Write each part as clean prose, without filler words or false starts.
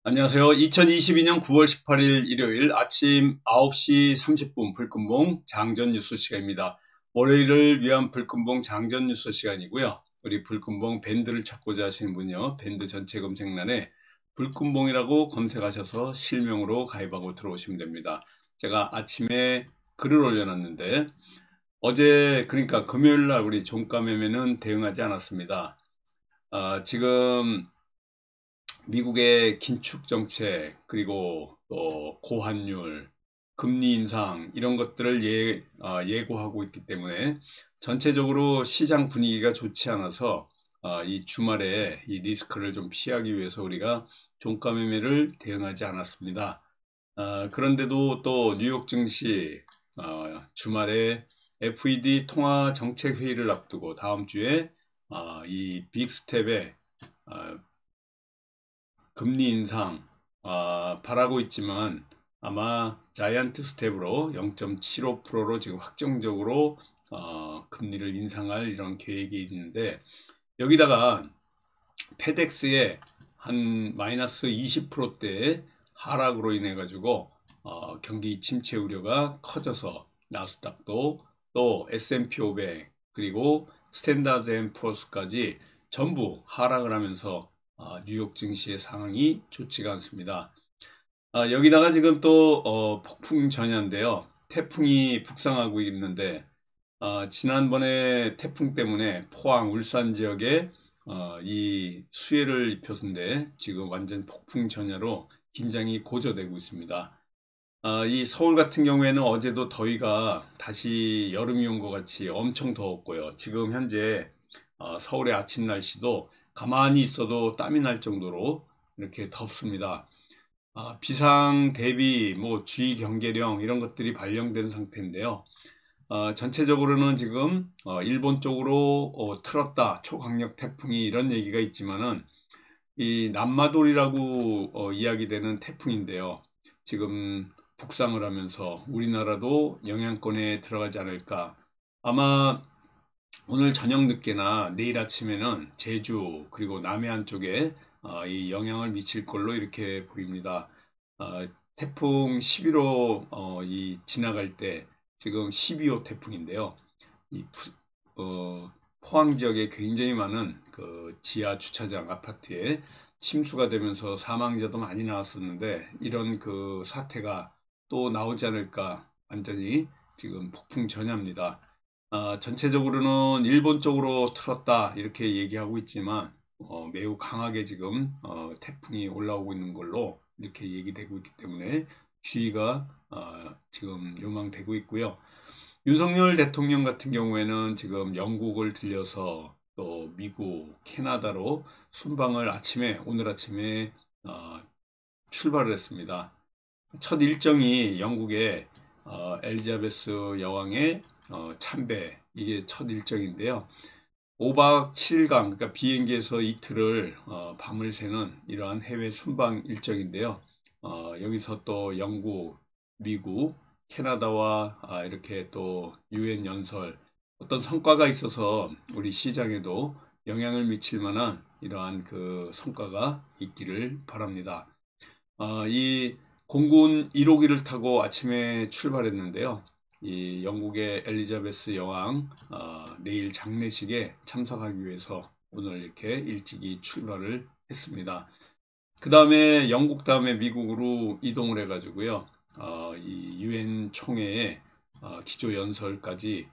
안녕하세요. 2022년 9월 18일 일요일 아침 9시 30분 불금봉 장전 뉴스 시간입니다. 월요일을 위한 불금봉 장전 뉴스 시간이고요. 우리 불금봉 밴드를 찾고자 하시는 분요. 밴드 전체 검색란에 불금봉이라고 검색하셔서 실명으로 가입하고 들어오시면 됩니다. 제가 아침에 글을 올려놨는데 어제 그러니까 금요일날 우리 종가 매매는 대응하지 않았습니다. 지금 미국의 긴축 정책, 그리고 또 고환율, 금리 인상 이런 것들을 예고하고 있기 때문에 전체적으로 시장 분위기가 좋지 않아서 이 주말에 이 리스크를 좀 피하기 위해서 우리가 종가 매매를 대응하지 않았습니다. 그런데도 또 뉴욕 증시 주말에 FED 통화 정책 회의를 앞두고 다음 주에 이 빅스텝에 금리 인상 바라고 있지만 아마 자이언트 스텝으로 0.75%로 지금 확정적으로 금리를 인상할 이런 계획이 있는데, 여기다가 페덱스의 한 마이너스 20%대 하락으로 인해 가지고 경기 침체 우려가 커져서 나스닥도 또 S&P 500 그리고 스탠다드 앤 푸어스까지 전부 하락을 하면서 뉴욕 증시의 상황이 좋지가 않습니다. 여기다가 지금 또 폭풍 전야인데요. 태풍이 북상하고 있는데 지난번에 태풍 때문에 포항, 울산 지역에 이 수해를 입혔는데 지금 완전 폭풍 전야로 긴장이 고조되고 있습니다. 이 서울 같은 경우에는 어제도 더위가 다시 여름이 온 것 같이 엄청 더웠고요. 지금 현재 서울의 아침 날씨도 가만히 있어도 땀이 날 정도로 이렇게 덥습니다. 비상 대비 뭐 주의 경계령 이런 것들이 발령된 상태인데요. 전체적으로는 지금 일본 쪽으로 틀었다, 초강력 태풍이, 이런 얘기가 있지만은 이 남마돌이라고 이야기되는 태풍인데요. 지금 북상을 하면서 우리나라도 영향권에 들어가지 않을까. 아마 오늘 저녁 늦게나 내일 아침에는 제주 그리고 남해안 쪽에 이 영향을 미칠 걸로 이렇게 보입니다. 태풍 11호 이 지나갈 때 지금 12호 태풍인데요. 이 포항 지역에 굉장히 많은 그 지하 주차장 아파트에 침수가 되면서 사망자도 많이 나왔었는데, 이런 그 사태가 또 나오지 않을까. 완전히 지금 폭풍 전야입니다. 전체적으로는 일본 쪽으로 틀었다 이렇게 얘기하고 있지만 매우 강하게 지금 태풍이 올라오고 있는 걸로 이렇게 얘기되고 있기 때문에 주의가 지금 요망되고 있고요. 윤석열 대통령 같은 경우에는 지금 영국을 들려서 또 미국, 캐나다로 순방을 오늘 아침에 출발을 했습니다. 첫 일정이 영국의 엘리자베스 여왕의 참배, 이게 첫 일정인데요. 5박 7일간, 그러니까 비행기에서 이틀을 밤을 새는 이러한 해외 순방 일정인데요. 여기서 또 영국, 미국, 캐나다와 이렇게 또 유엔 연설, 어떤 성과가 있어서 우리 시장에도 영향을 미칠 만한 이러한 그 성과가 있기를 바랍니다. 이 공군 1호기를 타고 아침에 출발했는데요. 이 영국의 엘리자베스 여왕 내일 장례식에 참석하기 위해서 오늘 이렇게 일찍이 출발을 했습니다. 그 다음에 영국 다음에 미국으로 이동을 해가지고요. 이 유엔 총회의 기조 연설까지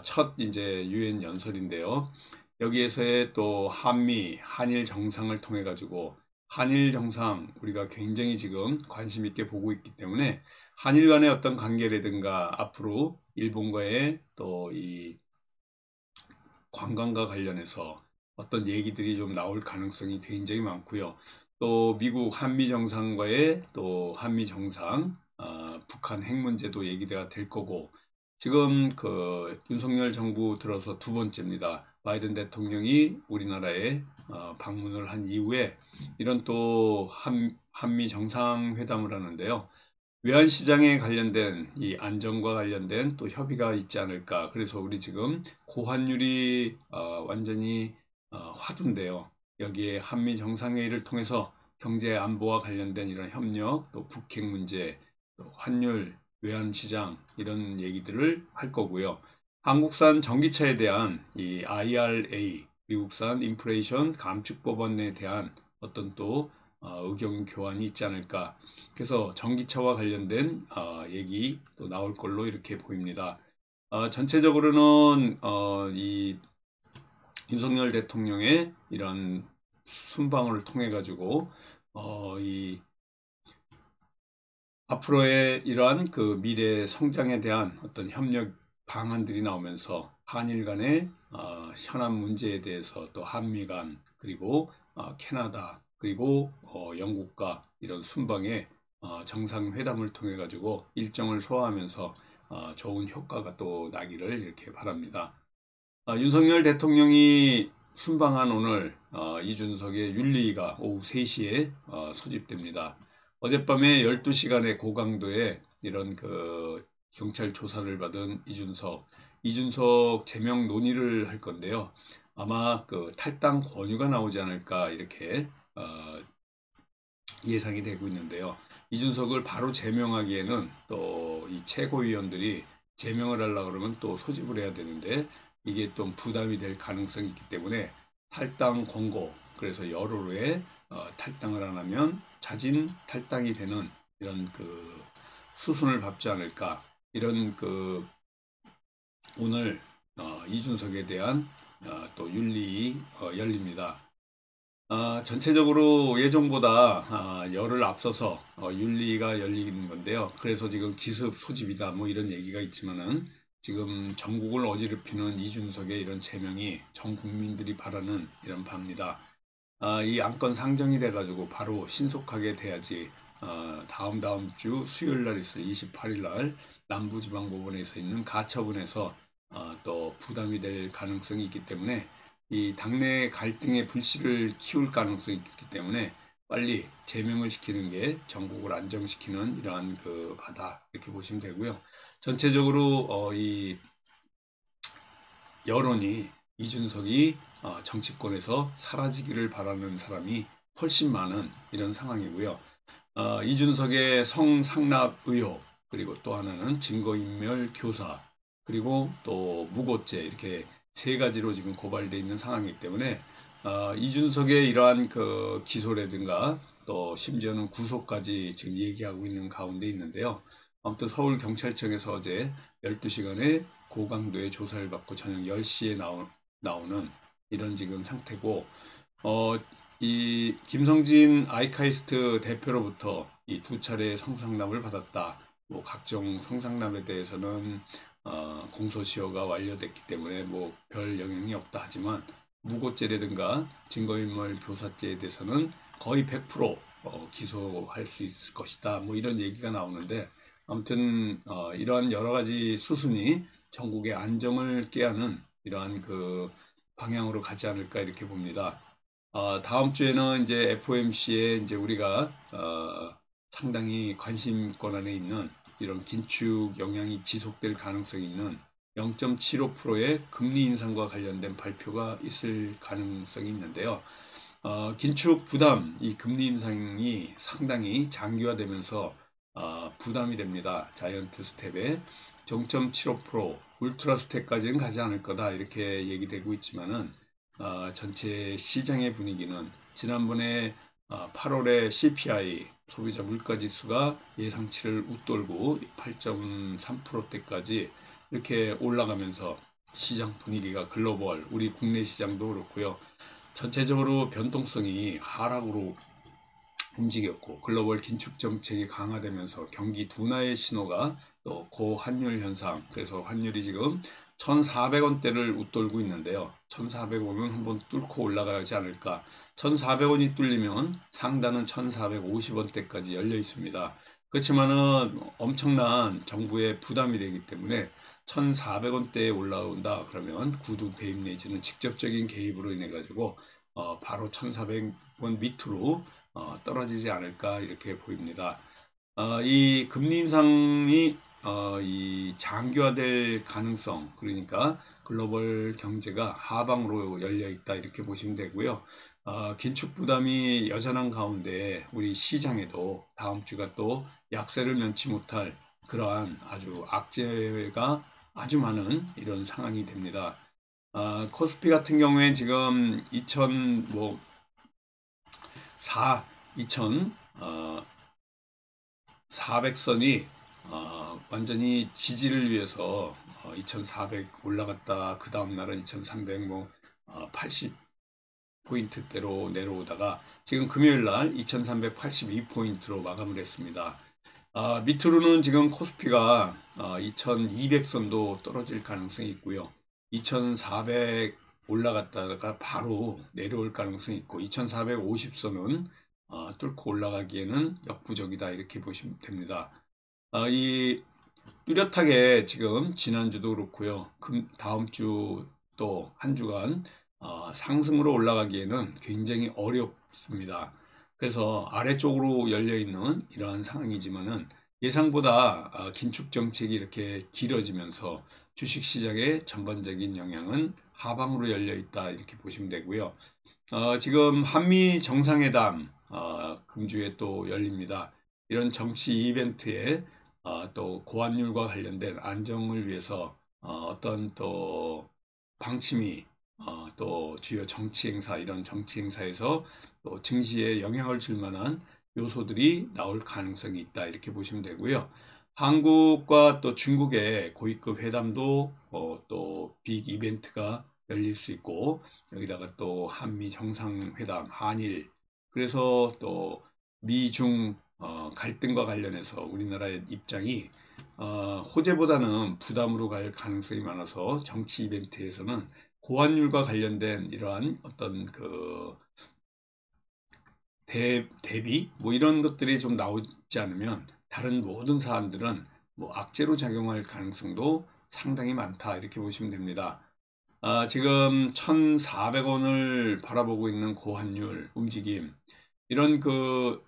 첫 이제 유엔 연설인데요. 여기에서의 또 한일 정상을 통해 가지고, 한일 정상 우리가 굉장히 지금 관심 있게 보고 있기 때문에 한일 간의 어떤 관계라든가 앞으로 일본과의 또 이 관광과 관련해서 어떤 얘기들이 좀 나올 가능성이 굉장히 많고요. 또 미국 한미 정상과의 또 한미 정상, 북한 핵 문제도 얘기가 될 거고, 지금 그 윤석열 정부 들어서 두 번째입니다. 바이든 대통령이 우리나라에 방문을 한 이후에 이런 또 한미 정상회담을 하는데요. 외환시장에 관련된 이 안정과 관련된 또 협의가 있지 않을까. 그래서 우리 지금 고환율이 완전히 화두인데요. 여기에 한미 정상회의를 통해서 경제 안보와 관련된 이런 협력, 또 북핵 문제, 또 환율, 외환시장 이런 얘기들을 할 거고요. 한국산 전기차에 대한 이 IRA, 미국산 인플레이션 감축 법안에 대한 어떤 또 의견 교환이 있지 않을까. 그래서 전기차와 관련된 얘기 또 나올 걸로 이렇게 보입니다. 전체적으로는 이 윤석열 대통령의 이런 순방을 통해 가지고 이 앞으로의 이러한 그 미래 성장에 대한 어떤 협력 방안들이 나오면서 한일 간의 현안 문제에 대해서 또 한미 간 그리고 캐나다 그리고 영국과 이런 순방의 정상회담을 통해 가지고 일정을 소화하면서 좋은 효과가 또 나기를 이렇게 바랍니다. 윤석열 대통령이 순방한 오늘 이준석의 윤리위가 오후 3시에 소집됩니다. 어젯밤에 12시간의 고강도의 이런 그 경찰 조사를 받은 이준석 제명 논의를 할 건데요. 아마 그 탈당 권유가 나오지 않을까 이렇게 예상이 되고 있는데요. 이준석을 바로 제명하기에는 또 이 최고위원들이 제명을 하려고 그러면 또 소집을 해야 되는데 이게 또 부담이 될 가능성이 있기 때문에 탈당 권고, 그래서 열흘 후에 탈당을 안 하면 자진 탈당이 되는 이런 그 수순을 밟지 않을까, 이런 그 오늘 이준석에 대한 또 윤리 열립니다. 전체적으로 예정보다 열을 앞서서 윤리가 열리는 건데요. 그래서 지금 기습 소집이다 뭐 이런 얘기가 있지만은 지금 전국을 어지럽히는 이준석의 이런 제명이 전 국민들이 바라는 이런 바입니다. 이 안건 상정이 돼가지고 바로 신속하게 돼야지 다음 주 수요일 날 있을 28일 날 남부지방법원에서 있는 가처분에서 또 부담이 될 가능성이 있기 때문에 이 당내 갈등의 불씨를 키울 가능성이 있기 때문에 빨리 제명을 시키는 게 전국을 안정시키는 이러한 그 바다 이렇게 보시면 되고요. 전체적으로 이 여론이 이준석이 정치권에서 사라지기를 바라는 사람이 훨씬 많은 이런 상황이고요. 이준석의 성상납 의혹, 그리고 또 하나는 증거인멸 교사, 그리고 또 무고죄, 이렇게 세 가지로 지금 고발되어 있는 상황이기 때문에 이준석의 이러한 그 기소라든가 또 심지어는 구속까지 지금 얘기하고 있는 가운데 있는데요. 아무튼 서울경찰청에서 어제 12시간의 고강도의 조사를 받고 저녁 10시에 나오는 이런 지금 상태고, 이 김성진 아이카이스트 대표로부터 이 2차례 성상납을 받았다. 뭐 각종 성상납에 대해서는 공소시효가 완료됐기 때문에 뭐 별 영향이 없다 하지만 무고죄라든가 증거인멸 교사죄에 대해서는 거의 100% 기소할 수 있을 것이다. 뭐 이런 얘기가 나오는데, 아무튼 이러한 여러 가지 수순이 전국의 안정을 깨하는 이러한 그 방향으로 가지 않을까 이렇게 봅니다. 다음 주에는 이제 FOMC에 이제 우리가 상당히 관심권 안에 있는 이런 긴축 영향이 지속될 가능성이 있는 0.75%의 금리 인상과 관련된 발표가 있을 가능성이 있는데요. 긴축 부담, 이 금리 인상이 상당히 장기화되면서 부담이 됩니다. 자이언트 스텝에 0.75%, 울트라 스텝까지는 가지 않을 거다 이렇게 얘기되고 있지만은 전체 시장의 분위기는 지난번에 8월에 CPI 소비자 물가지수가 예상치를 웃돌고 8.3%대까지 이렇게 올라가면서 시장 분위기가 글로벌, 우리 국내 시장도 그렇고요. 전체적으로 변동성이 하락으로 움직였고 글로벌 긴축 정책이 강화되면서 경기 둔화의 신호가 또 고환율 현상, 그래서 환율이 지금 1,400원대를 웃돌고 있는데요. 1,400원은 한번 뚫고 올라가지 않을까. 1,400원이 뚫리면 상단은 1,450원대까지 열려 있습니다. 그렇지만은 엄청난 정부의 부담이 되기 때문에 1,400원대에 올라온다 그러면 구두 개입 내지는 직접적인 개입으로 인해 가지고 바로 1,400원 밑으로 떨어지지 않을까 이렇게 보입니다. 이 금리 인상이 이 장기화될 가능성, 그러니까 글로벌 경제가 하방으로 열려 있다 이렇게 보시면 되고요. 긴축 부담이 여전한 가운데 우리 시장에도 다음 주가 또 약세를 면치 못할 그러한 아주 악재가 아주 많은 이런 상황이 됩니다. 코스피 같은 경우에 지금 2400선이 완전히 지지를 위해서 2400 올라갔다 그 다음 날은 2300 80포인트대로 내려오다가 지금 금요일 날 2382포인트로 마감을 했습니다. 밑으로는 지금 코스피가 2200선도 떨어질 가능성이 있고요. 2400 올라갔다가 바로 내려올 가능성이 있고 2450선은 뚫고 올라가기에는 역부족이다 이렇게 보시면 됩니다. 이 뚜렷하게 지금 지난주도 그렇고요. 다음 주 또 한 주간 상승으로 올라가기에는 굉장히 어렵습니다. 그래서 아래쪽으로 열려있는 이러한 상황이지만은 예상보다 긴축 정책이 이렇게 길어지면서 주식시장의 전반적인 영향은 하방으로 열려있다 이렇게 보시면 되고요. 지금 한미 정상회담 금주에 또 열립니다. 이런 정치 이벤트에 또 고환율과 관련된 안정을 위해서 어떤 또 방침이 또 주요 정치 행사 이런 정치 행사에서 또 증시에 영향을 줄 만한 요소들이 나올 가능성이 있다 이렇게 보시면 되고요. 한국과 또 중국의 고위급 회담도 또 빅 이벤트가 열릴 수 있고 여기다가 또 한미 정상회담 한일 그래서 또 미중 갈등과 관련해서 우리나라의 입장이 호재보다는 부담으로 갈 가능성이 많아서 정치 이벤트에서는 고환율과 관련된 이러한 어떤 그 대비 뭐 이런 것들이 좀 나오지 않으면 다른 모든 사안들은 뭐 악재로 작용할 가능성도 상당히 많다 이렇게 보시면 됩니다. 지금 1,400원을 바라보고 있는 고환율 움직임 이런 그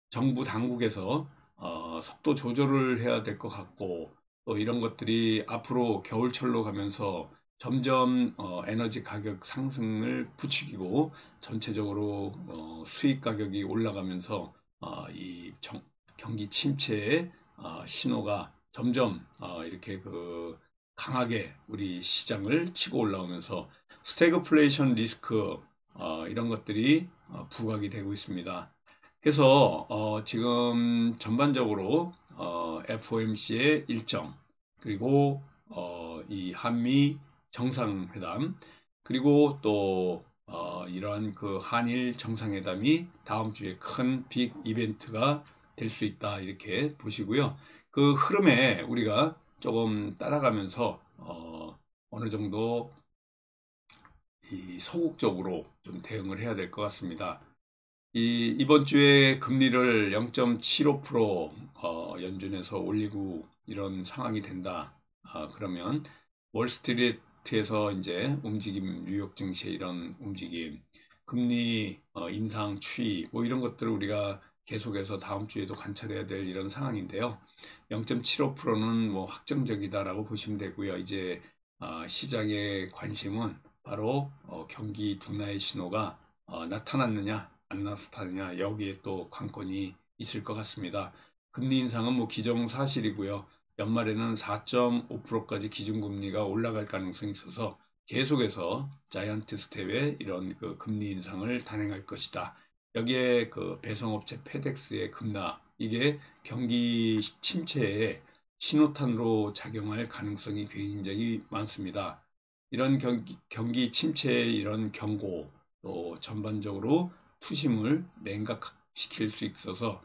정부 당국에서 속도 조절을 해야 될 것 같고 또 이런 것들이 앞으로 겨울철로 가면서 점점 에너지 가격 상승을 부추기고 전체적으로 수익 가격이 올라가면서 이 경기 침체의 신호가 점점 이렇게 그 강하게 우리 시장을 치고 올라오면서 스태그플레이션 리스크 이런 것들이 부각이 되고 있습니다. 해서 지금 전반적으로 FOMC의 일정 그리고 이 한미 정상회담 그리고 또 이러한 그 한일 정상회담이 다음 주에 큰 빅 이벤트가 될 수 있다 이렇게 보시고요. 그 흐름에 우리가 조금 따라가면서 어느 정도 이 소극적으로 좀 대응을 해야 될 것 같습니다. 이번 주에 금리를 0.75% 연준에서 올리고 이런 상황이 된다. 그러면 월스트리트에서 이제 움직임, 뉴욕 증시의 이런 움직임, 금리 인상 추이 뭐 이런 것들을 우리가 계속해서 다음 주에도 관찰해야 될 이런 상황인데요. 0.75%는 뭐 확정적이다라고 보시면 되고요. 이제 시장의 관심은 바로 경기 둔화의 신호가 나타났느냐 안 나타나느냐 여기에 또 관건이 있을 것 같습니다. 금리 인상은 뭐 기정사실이고요. 연말에는 4.5%까지 기준금리가 올라갈 가능성이 있어서 계속해서 자이언트 스텝의 이런 그 금리 인상을 단행할 것이다. 여기에 그 배송업체 페덱스의 급락 이게 경기 침체에 신호탄으로 작용할 가능성이 굉장히 많습니다. 이런 경기 침체의 이런 경고 또 전반적으로 투심을 냉각시킬 수 있어서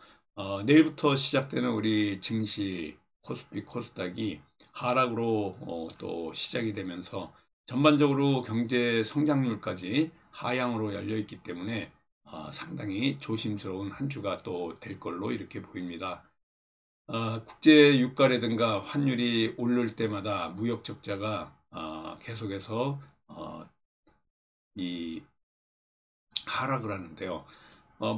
내일부터 시작되는 우리 증시 코스피 코스닥이 하락으로 또 시작이 되면서 전반적으로 경제 성장률까지 하향으로 열려 있기 때문에 상당히 조심스러운 한 주가 또 될 걸로 이렇게 보입니다. 국제 유가라든가 환율이 오를 때마다 무역 적자가 계속해서 이 하락을 하는데요.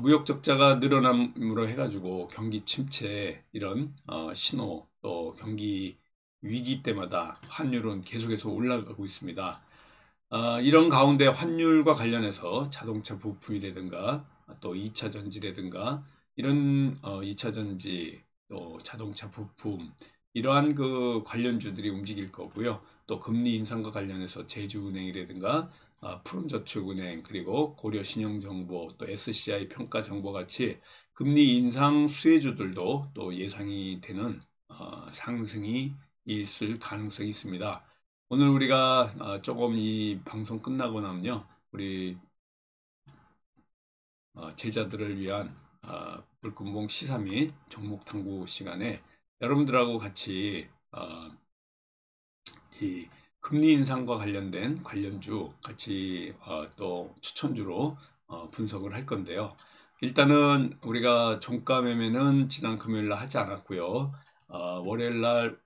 무역 적자가 늘어남으로 해가지고 경기 침체 이런 신호 또 경기 위기 때마다 환율은 계속해서 올라가고 있습니다. 이런 가운데 환율과 관련해서 자동차 부품이라든가 또 2차 전지라든가 이런 2차 전지 또 자동차 부품 이러한 그 관련주들이 움직일 거고요. 또 금리 인상과 관련해서 제주은행이라든가 푸른저축은행 그리고 고려신용정보 또 SCI 평가정보 같이 금리 인상 수혜주들도 또 예상이 되는 상승이 있을 가능성이 있습니다. 오늘 우리가 조금 이 방송 끝나고 나면요, 우리 제자들을 위한 불금봉 시사 및 종목 탐구 시간에 여러분들하고 같이 이 금리 인상과 관련된 관련주 같이 또 추천주로 분석을 할 건데요. 일단은 우리가 종가 매매는 지난 금요일 날 하지 않았고요. 월요일 날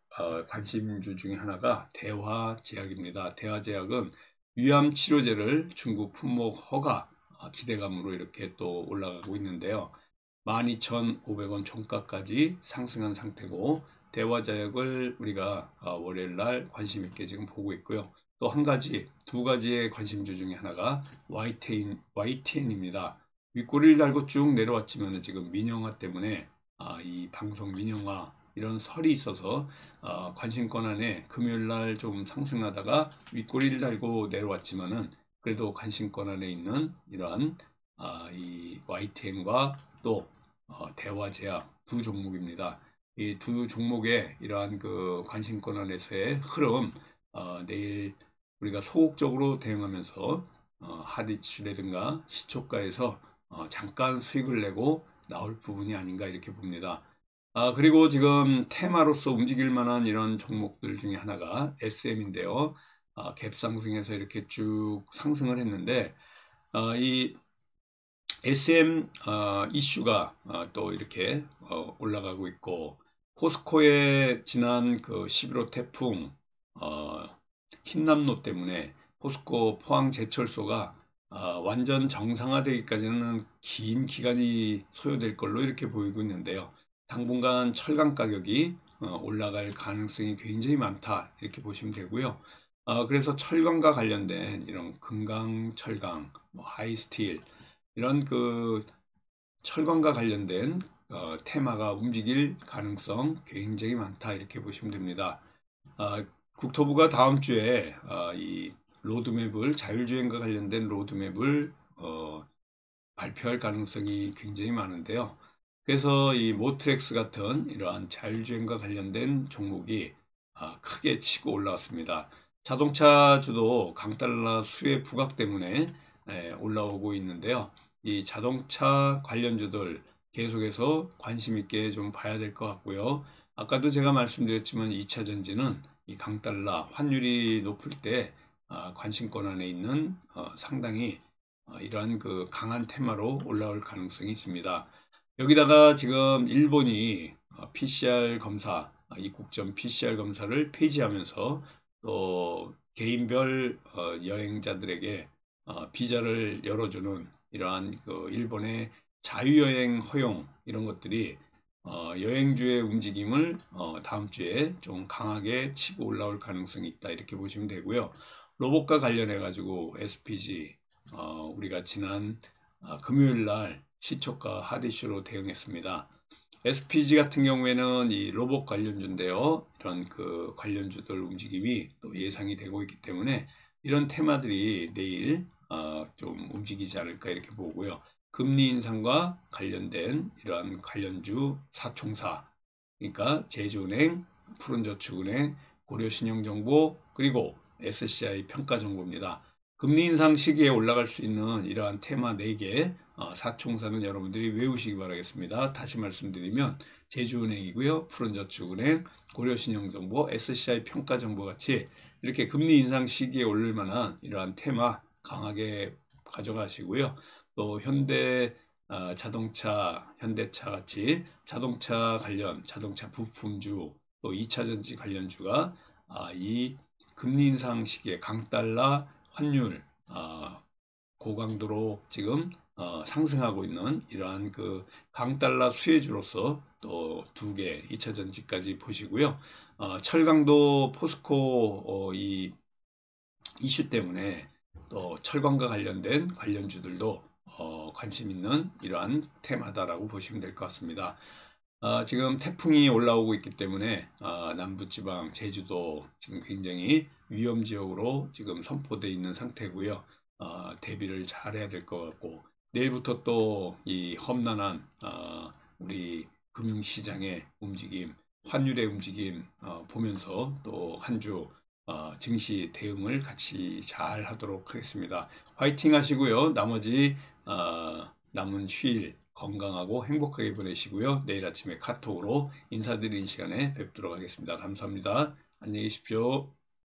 관심주 중에 하나가 대화제약입니다. 대화제약은 위암 치료제를 중국 품목 허가 기대감으로 이렇게 또 올라가고 있는데요. 12,500원 종가까지 상승한 상태고 대화제약을 우리가 월요일 날 관심 있게 지금 보고 있고요. 또 한 가지, 두 가지의 관심주 중에 하나가 YTN입니다. 윗꼬리를 달고 쭉 내려왔지만 지금 민영화 때문에 이 방송 민영화 이런 설이 있어서 관심권 안에 금요일 날 좀 상승하다가 윗꼬리를 달고 내려왔지만은 그래도 관심권 안에 있는 이러한 이 YTN과 또 대화제약 두 종목입니다. 이 두 종목의 이러한 그 관심권 안에서의 흐름 내일 우리가 소극적으로 대응하면서 하디슈라든가 시초가에서 잠깐 수익을 내고 나올 부분이 아닌가 이렇게 봅니다. 그리고 지금 테마로서 움직일 만한 이런 종목들 중에 하나가 SM인데요. 갭 상승해서 이렇게 쭉 상승을 했는데 이 SM 이슈가 또 이렇게 올라가고 있고 포스코의 지난 그 11호 태풍 흰남노 때문에 포스코 포항 제철소가 완전 정상화되기까지는 긴 기간이 소요될 걸로 이렇게 보이고 있는데요. 당분간 철강 가격이 올라갈 가능성이 굉장히 많다 이렇게 보시면 되고요. 그래서 철강과 관련된 이런 금강, 철강, 뭐 하이스틸 이런 그 철강과 관련된 테마가 움직일 가능성 굉장히 많다 이렇게 보시면 됩니다. 국토부가 다음 주에 이 로드맵을 자율주행과 관련된 로드맵을 발표할 가능성이 굉장히 많은데요. 그래서 이 모트렉스 같은 이러한 자율주행과 관련된 종목이 크게 치고 올라왔습니다. 자동차주도 강달러 수혜 부각 때문에 올라오고 있는데요. 이 자동차 관련주들 계속해서 관심 있게 좀 봐야 될 것 같고요. 아까도 제가 말씀드렸지만 2차 전지는 이 강달러 환율이 높을 때 관심권 안에 있는 상당히 이러한 그 강한 테마로 올라올 가능성이 있습니다. 여기다가 지금 일본이 PCR 검사, 입국전 PCR 검사를 폐지하면서 또 개인별 여행자들에게 비자를 열어주는 이러한 그 일본의 자유여행 허용 이런 것들이 여행주의 움직임을 다음 주에 좀 강하게 치고 올라올 가능성이 있다 이렇게 보시면 되고요. 로봇과 관련해 가지고 SPG 우리가 지난 금요일 날 시초가 하디슈로 대응했습니다. SPG 같은 경우에는 이 로봇 관련주인데요. 이런 그 관련주들 움직임이 또 예상이 되고 있기 때문에 이런 테마들이 내일 좀 움직이지 않을까 이렇게 보고요. 금리 인상과 관련된 이러한 관련주 사총사, 그러니까 제주은행, 푸른저축은행, 고려신용정보 그리고 SCI 평가정보입니다. 금리 인상 시기에 올라갈 수 있는 이러한 테마 4개 사총사는 여러분들이 외우시기 바라겠습니다. 다시 말씀드리면 제주은행이고요. 푸른저축은행, 고려신용정보, SCI 평가정보 같이 이렇게 금리 인상 시기에 오를 만한 이러한 테마 강하게 가져가시고요. 또 현대 자동차, 현대차 같이 자동차 관련, 자동차 부품주, 또 2차 전지 관련주가 이 금리 인상 시기에 강달러 환율 고강도로 지금 상승하고 있는 이러한 그 강달러 수혜주로서 또 2개 2차 전지까지 보시고요. 철강도 포스코 이 이슈 때문에 또 철강과 관련된 관련주들도 관심 있는 이러한 테마다라고 보시면 될 것 같습니다. 지금 태풍이 올라오고 있기 때문에 남부지방 제주도 지금 굉장히 위험지역으로 지금 선포되어 있는 상태고요. 대비를 잘 해야 될 것 같고, 내일부터 또 이 험난한 우리 금융시장의 움직임, 환율의 움직임 보면서 또 한 주 증시 대응을 같이 잘 하도록 하겠습니다. 화이팅 하시고요. 나머지 남은 휴일 건강하고 행복하게 보내시고요. 내일 아침에 카톡으로 인사드리는 시간에 뵙도록 하겠습니다. 감사합니다. 안녕히 계십시오.